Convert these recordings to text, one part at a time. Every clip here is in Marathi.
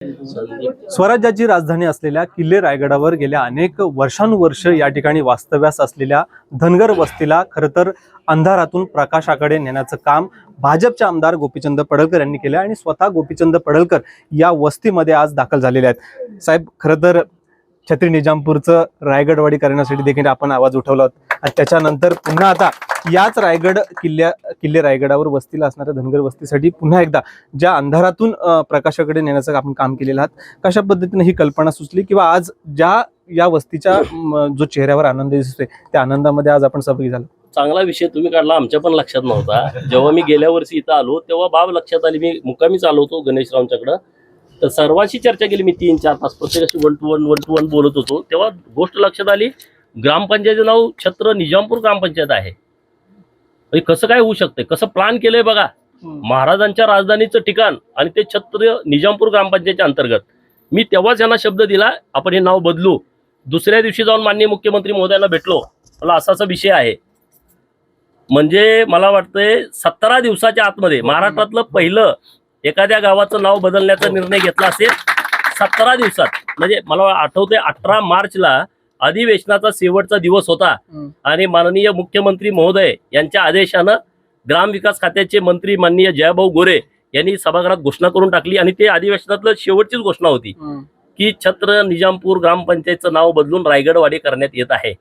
स्वराज्याची राजधानी असलेल्या किल्ले रायगडावर गेल्या अनेक वर्षानुवर्ष या ठिकाणी वास्तव्यास असलेल्या धनगर वस्तीला खरं तर अंधारातून प्रकाशाकडे नेण्याचं काम भाजपचे आमदार गोपीचंद पडळकर यांनी केलं आणि स्वतः गोपीचंद पडळकर या वस्तीमध्ये आज दाखल झालेले आहेत। साहेब, खरं तर छत्री निजामपूरचं रायगडवाडी करण्यासाठी देखील आपण आवाज उठवला आणि त्याच्यानंतर पुन्हा आता याच किल्ले रायगडावर वस्तीला असणाऱ्या धनगर वस्तीसाठी पुन्हा एकदा ज्या अंधारातून प्रकाशाकडे नेण्याचं आपण काम केलेलं आहात, कशा पद्धतीने ही कल्पना सुचली किंवा आज या वस्तीच्या जो चेहऱ्यावर आनंद दिसतोय त्या आनंदामध्ये आज आपण सहभागी झालो? चांगला विषय तुम्ही काढला, आमच्या पण लक्षात नव्हता। जेव्हा मी गेल्या वर्षी इथं आलो तेव्हा बाब लक्षात आली। मी मुक्कामी चालवतो गणेशरावांच्याकडं, तर सर्वांशी चर्चा केली मी 3-4 तास, प्रत्येकाशी वन टू वन बोलत होतो। तेव्हा गोष्ट लक्षात आली, ग्रामपंचायतीचं नाव छत्र निजामपूर ग्रामपंचायत आहे। कसं काय होऊ शकते, कसं प्लॅन केलंय बघा। महाराजांच्या राजधानीचं ठिकाण आणि ते छत्र निजामपूर ग्रामपंचायतीच्या अंतर्गत। मी तेव्हाच यांना शब्द दिला, आपण हे नाव बदलू। दुसऱ्या दिवशी जाऊन माननीय मुख्यमंत्री महोदयांना भेटलो, मला असा विषय आहे। म्हणजे मला वाटतंय 17 दिवसाच्या आतमध्ये महाराष्ट्रातलं पहिलं एखाद्या गावाचं नाव बदलण्याचा निर्णय घेतला असेल 17 दिवसात। म्हणजे मला आठवते 18 मार्चला अधिवेशनाचा शेवटचा दिवस होता आणि माननीय मुख्यमंत्री महोदय यांच्या आदेशानं ग्रामविकास खात्याचे मंत्री माननीय जयभाऊ गोरे यांनी सभागृहात घोषणा करून टाकली आणि ते अधिवेशनातलं शेवटचीच घोषणा होती की छत्र निजामपूर ग्रामपंचायतचं नाव बदलून रायगडवाडी करण्यात येत आहे।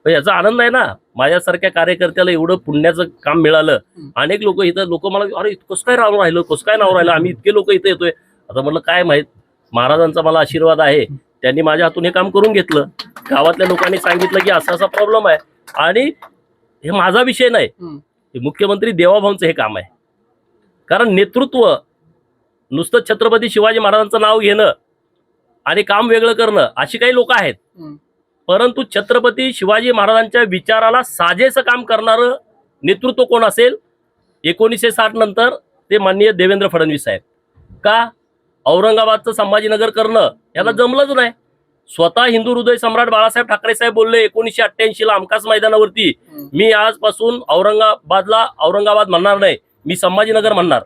याचा आनंद आहे ना, माझ्यासारख्या कार्यकर्त्याला एवढं पुण्याचं काम मिळालं। अनेक लोक इथं मला अरे कसं काय नाव राहिलं, कसं काय नाव राहिलं, आम्ही इतके लोक इथे येतोय। आता म्हटलं काय माहित, महाराजांचा मला आशीर्वाद आहे, त्यांनी माझ्या हातून हे काम करून घेतलं। गावातल्या लोकांनी सांगितलं की असा प्रॉब्लेम आहे आणि हे माझा विषय नाही, हे मुख्यमंत्री देवाभाऊंचं हे काम आहे। कारण नेतृत्व नुसतं छत्रपती शिवाजी महाराजांचं नाव घेणं आणि काम वेगळं करणं अशी काही लोक आहेत, परंतु छत्रपती शिवाजी महाराजांच्या विचाराला साजेसं काम करणारं नेतृत्व कोण असेल 1960 नंतर ते माननीय देवेंद्र फडणवीस साहेब। का औरंगाबादचं संभाजीनगर करणं याला जमलंच नाही। स्वतः हिंदू हृदय सम्राट बाळासाहेब ठाकरे साहेब बोलले 1988 ला आमकाच मैदानावरती, मी आजपासून औरंगाबाद म्हणणार नाही, मी संभाजीनगर म्हणणार।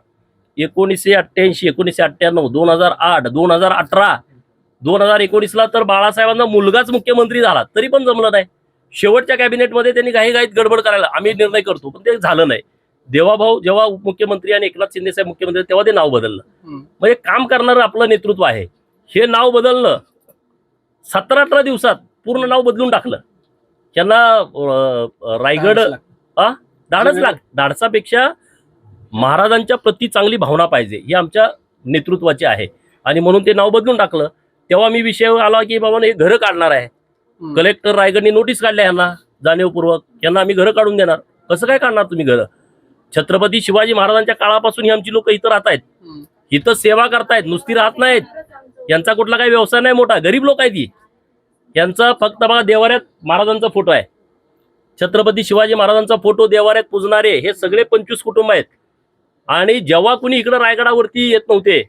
1988, 1998, 2008, 2018, 2019ला तर बाळासाहेबांना मुलगाच मुख्यमंत्री झाला, तरी पण जमलं नाही। शेवटच्या कॅबिनेटमध्ये त्यांनी घाईघाईत गडबड करायला आम्ही निर्णय करतो, पण ते झालं नाही। देवाभाऊ जेव्हा उपमुख्यमंत्री आणि एकनाथ शिंदे साहेब मुख्यमंत्री तेव्हा ते नाव बदललं। म्हणजे काम करणारं आपलं नेतृत्व आहे, हे नाव बदललं 17-18 दिवसात पूर्ण नाव बदलून टाकलं। त्यांना रायगड धाडसापेक्षा महाराजांच्या प्रती चांगली भावना पाहिजे ही आमच्या नेतृत्वाची आहे आणि म्हणून ते नाव बदलून टाकलं। तेव्हा मी विषय आला की बाबा हे घरं काढणार आहे, कलेक्टर रायगडनी नोटीस काढल्या यांना जाणीवपूर्वक, यांना आम्ही घरं काढून देणार। कसं काय काढणार तुम्ही घरं? छत्रपती शिवाजी महाराजांच्या काळापासून ही आमची लोक इथं राहत आहेत, इथं सेवा करतायत, नुसती राहत नाहीत। यांचा कुठला काही व्यवसाय नाही मोठा, गरीब लोक आहेत। यांचा फक्त बघा देवाऱ्यात महाराजांचा फोटो आहे, छत्रपती शिवाजी महाराजांचा फोटो देवाऱ्यात पूजणारे हे सगळे 25 कुटुंब आहेत। आणि जेव्हा कुणी इकडं रायगडावरती येत नव्हते,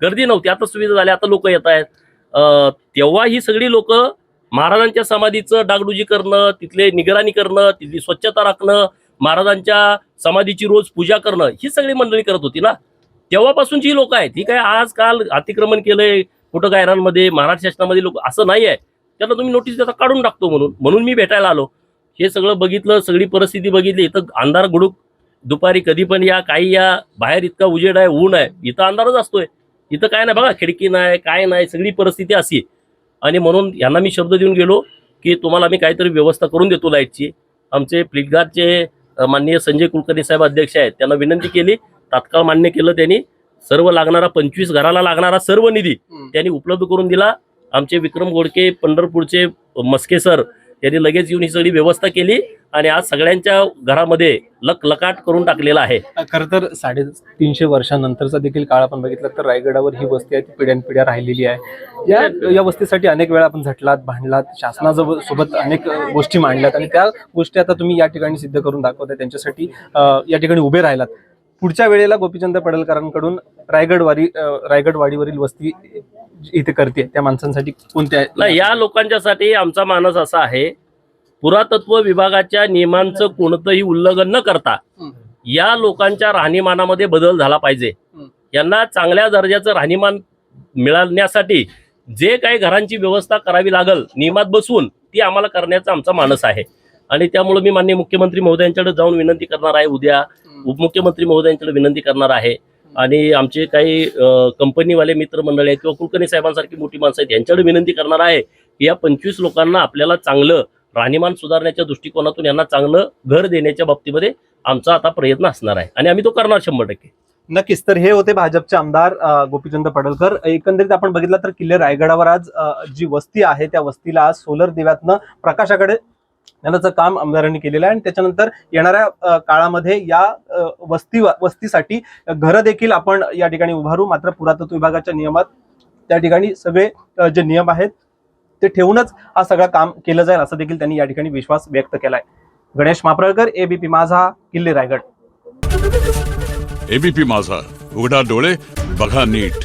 गर्दी नव्हती, आता सुविधा झाल्या, आता लोक येत आहेत, तेव्हा ही सगळी लोक महाराजांच्या समाधीचं डागडुजी करणं, तिथले निगराणी करणं, तिथली स्वच्छता राखणं, महाराजांच्या समाधीची रोज पूजा करणं ही सगळी मंडळी करत होती ना। तेव्हापासूनची ही लोक आहेत, ही काय आजकाल अतिक्रमण केलंय कुठं गायरांमध्ये महाराष्ट्र शासनामध्ये लोक असं नाही आहे। त्यांना तुम्ही नोटीस देता काढून टाकतो म्हणून मी भेटायला आलो। हे सगळं बघितलं, सगळी परिस्थिती बघितली। इथं अंधार गुडूक, दुपारी कधी पण या काही या, बाहेर इतका उजेड आहे, ऊन आहे, इथं अंधारच असतोय। इथं काय नाही बघा, खिडकी नाही, काय नाही, सगळी परिस्थिती अशी। आणि म्हणून यांना मी शब्द देऊन गेलो की तुम्हाला मी काहीतरी व्यवस्था करून देतो लाईटची। आमचे फ्लिपकार्टचे माननीय संजय कुलकर्णी साहेब अध्यक्ष आहेत, त्यांना विनंती केली, तात्काळ मान्य केलं त्यांनी। सर्व लागणारा 25 घराला लागणारा सर्व निधी त्यांनी उपलब्ध करून दिला। आमचे विक्रम गोडके पंढरपूरचे मस्के सर त्यांनी लगेच येऊन ही सगळी व्यवस्था केली आणि आज सगळ्यांच्या घरामध्ये लखलखाट करून टाकलेला आहे। खरं तर 350 वर्षांनंतरचा देखील काळ आपण बघितला तर रायगडावर ही वस्ती आहे ती पिढ्यानपिढ्या राहिलेली आहे। या वस्तीसाठी अनेक वेळा आपण झटलात, भांडलात, शासनासोबत अनेक गोष्टी मांडल्यात आणि त्या गोष्टी आता तुम्ही या ठिकाणी सिद्ध करून दाखवताय, त्यांच्यासाठी या ठिकाणी उभे राहिलात। पुढच्या वेळेला गोपीचंद पडळकरांकडून रायगडवाडीवरील वस्ती इथे करते त्या माणसांसाठी कोणत्या? या लोकांच्यासाठी आमचा मानस असा आहे, पुरातत्व विभागाच्या नियमांचं कोणतंही उल्लंघन न करता या लोकांच्या राहणीमानामध्ये बदल झाला पाहिजे। यांना चांगल्या दर्जाचं राहणीमान मिळण्यासाठी जे काही घरांची व्यवस्था करावी लागल नियमात बसवून ती आम्हाला करण्याचा आमचा मानस आहे. आणि त्यामुळे मी माननीय मुख्यमंत्री महोदयांच्याकडे जाऊन विनंती करणार आहे, उद्या उपमुख्यमंत्री महोदयांकडे विनंती करणार आहे आणि आमचे काही कंपनीवाले मित्रमंडळी आहेत किंवा कुलकर्णी साहेबांसारखी मोठी माणसं आहेत यांच्याकडे विनंती करणार आहे की या 25 लोकांना आपल्याला चांगलं राहणीमान सुधारण्याच्या दृष्टिकोनातून यांना चांगलं घर देण्याच्या बाबतीमध्ये आमचा आता प्रयत्न असणार आहे आणि आम्ही तो करणार 100%. नक्कीच. तर हे होते भाजपचे आमदार गोपीचंद पडळकर. एकंदरीत आपण बघितलं तर किल्ले रायगडावर आज जी वस्ती आहे त्या वस्तीला आज सोलर दिव्यातनं प्रकाशाकडे नेण्याचं काम आमदारांनी केलेलं आहे आणि त्याच्यानंतर येणाऱ्या काळामध्ये या वस्तीसाठी घरं देखील आपण या ठिकाणी उभारू. मात्र पुरातत्व विभागाच्या नियमात त्या ठिकाणी सगळे जे नियम आहेत ते ठेवूनच हा सगळं काम केलं जाईल असं देखील त्यांनी या ठिकाणी विश्वास व्यक्त केलाय. गणेश मापरळकर, एबीपी माझा, किल्ले रायगड. एबीपी माझा, उघडा डोळे बघा नीट.